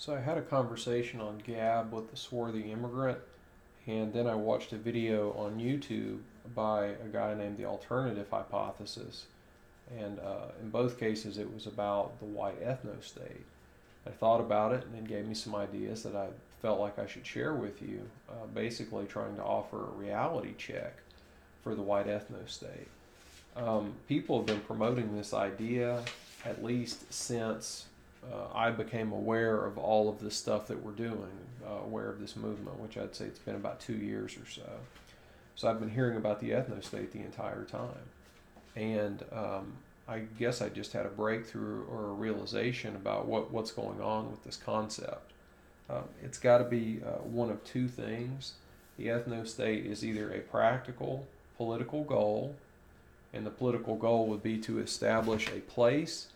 So I had a conversation on Gab with the swarthy immigrant, and then I watched a video on YouTube by a guy named the Alternative Hypothesis. And in both cases, it was about the white ethnostate. I thought about it and then gave me some ideas that I felt like I should share with you, basically trying to offer a reality check for the white ethnostate. People have been promoting this idea at least since I became aware of all of the stuff that we're doing, aware of this movement, which I'd say it's been about 2 years or so. So I've been hearing about the ethnostate the entire time. And I guess I just had a breakthrough or a realization about what's going on with this concept. It's got to be one of two things. The ethnostate is either a practical political goal, and the political goal would be to establish a place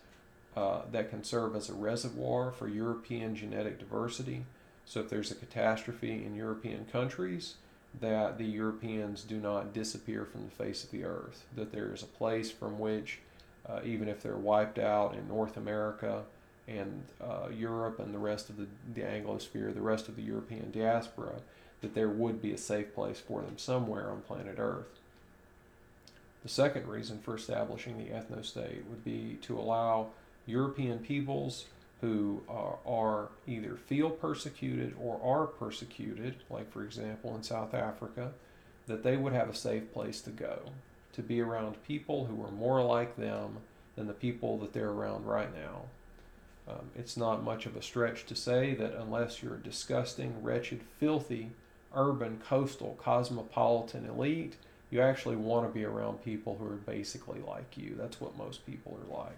that can serve as a reservoir for European genetic diversity. So if there's a catastrophe in European countries, that the Europeans do not disappear from the face of the earth, that there is a place from which, even if they're wiped out in North America and Europe and the rest of the Anglosphere, the rest of the European diaspora, that there would be a safe place for them somewhere on planet Earth. The second reason for establishing the ethnostate would be to allow European peoples who are either feel persecuted or are persecuted, like for example in South Africa, that they would have a safe place to go, to be around people who are more like them than the people that they're around right now. It's not much of a stretch to say that unless you're a disgusting, wretched, filthy, urban, coastal, cosmopolitan elite, you actually want to be around people who are basically like you. That's what most people are like.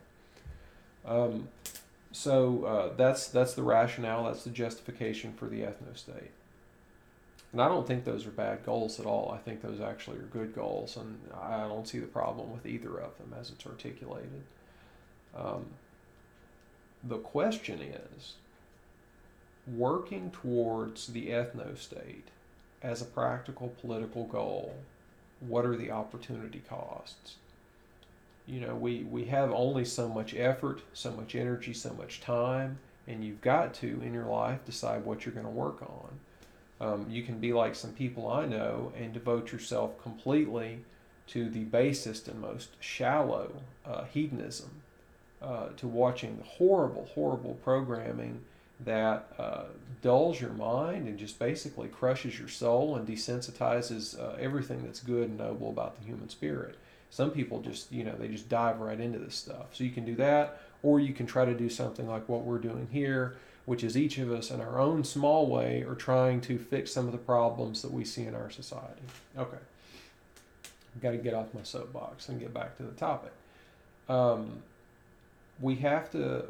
That's the rationale, that's the justification for the ethnostate. And I don't think those are bad goals at all. I think those actually are good goals, and I don't see the problem with either of them as it's articulated. The question is, working towards the ethnostate as a practical political goal, what are the opportunity costs? You know, we have only so much effort, so much energy, so much time, and you've got to, in your life, decide what you're going to work on. You can be like some people I know and devote yourself completely to the basest and most shallow hedonism, to watching the horrible, horrible programming that dulls your mind and just basically crushes your soul and desensitizes everything that's good and noble about the human spirit. Some people just, they just dive right into this stuff. So you can do that, or you can try to do something like what we're doing here, which is each of us in our own small way are trying to fix some of the problems that we see in our society. Okay, I've got to get off my soapbox and get back to the topic. We have to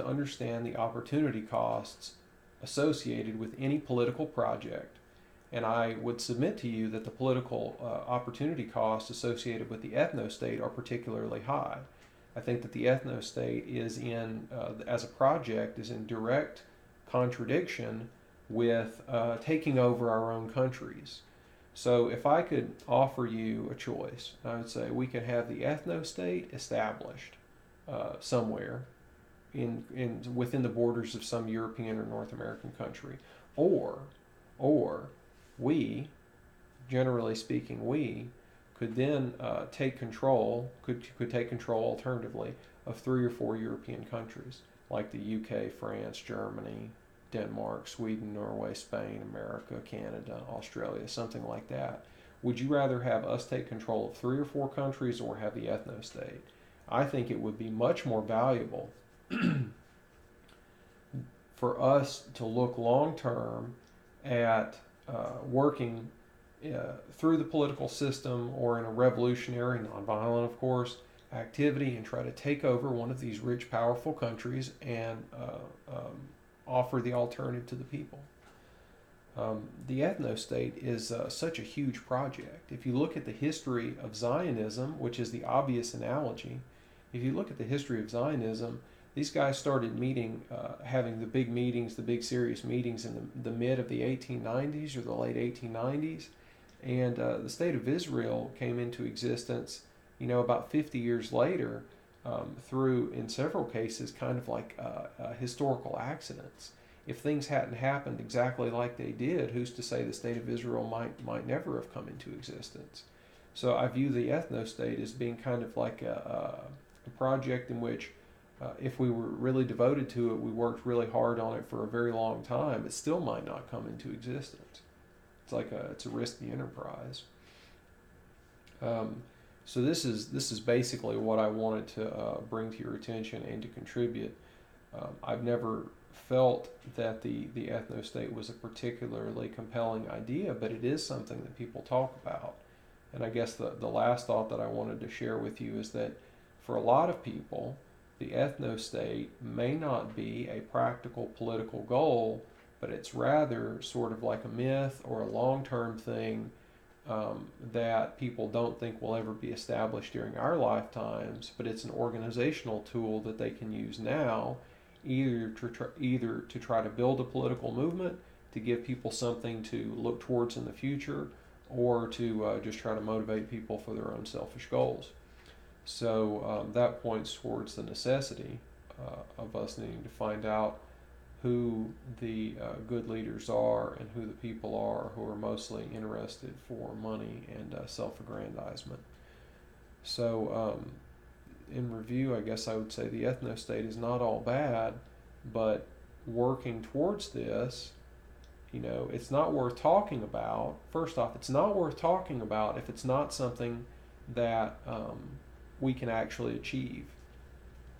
understand the opportunity costs associated with any political project. And I would submit to you that the political opportunity costs associated with the ethnostate are particularly high. I think that the ethnostate is as a project, is in direct contradiction with taking over our own countries. So if I could offer you a choice, I would say we could have the ethnostate established somewhere within the borders of some European or North American country, or we, generally speaking, we could then take control, could take control alternatively of 3 or 4 European countries, like the UK, France, Germany, Denmark, Sweden, Norway, Spain, America, Canada, Australia, something like that. Would you rather have us take control of 3 or 4 countries or have the ethnostate? I think it would be much more valuable for us to look long term at working through the political system or in a revolutionary, nonviolent, of course, activity and try to take over one of these rich, powerful countries and offer the alternative to the people. The ethnostate is such a huge project. If you look at the history of Zionism, which is the obvious analogy, if you look at the history of Zionism, these guys started having the big meetings, the big serious meetings in the mid of the 1890s or the late 1890s. And the state of Israel came into existence, about 50 years later, through, in several cases, kind of like historical accidents. if things hadn't happened exactly like they did, who's to say the state of Israel might never have come into existence? So I view the ethnostate as being kind of like a project in which, if we were really devoted to it, we worked really hard on it for a very long time, it still might not come into existence. It's a risky enterprise. So this is basically what I wanted to bring to your attention and to contribute. I've never felt that the ethnostate was a particularly compelling idea, but it is something that people talk about. And I guess the last thought that I wanted to share with you is that for a lot of people, the ethnostate may not be a practical political goal, but it's rather sort of like a myth or a long-term thing that people don't think will ever be established during our lifetimes, but it's an organizational tool that they can use now, either to try to build a political movement, to give people something to look towards in the future, or to just try to motivate people for their own selfish goals. So that points towards the necessity of us needing to find out who the good leaders are and who the people are who are mostly interested for money and self-aggrandizement. So in review, I guess I would say the ethnostate is not all bad, but working towards this, it's not worth talking about. First off, it's not worth talking about if it's not something that we can actually achieve.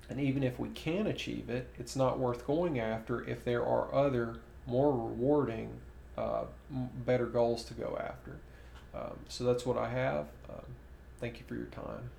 And even if we can achieve it, it's not worth going after if there are other more rewarding, better goals to go after. So that's what I have. Thank you for your time.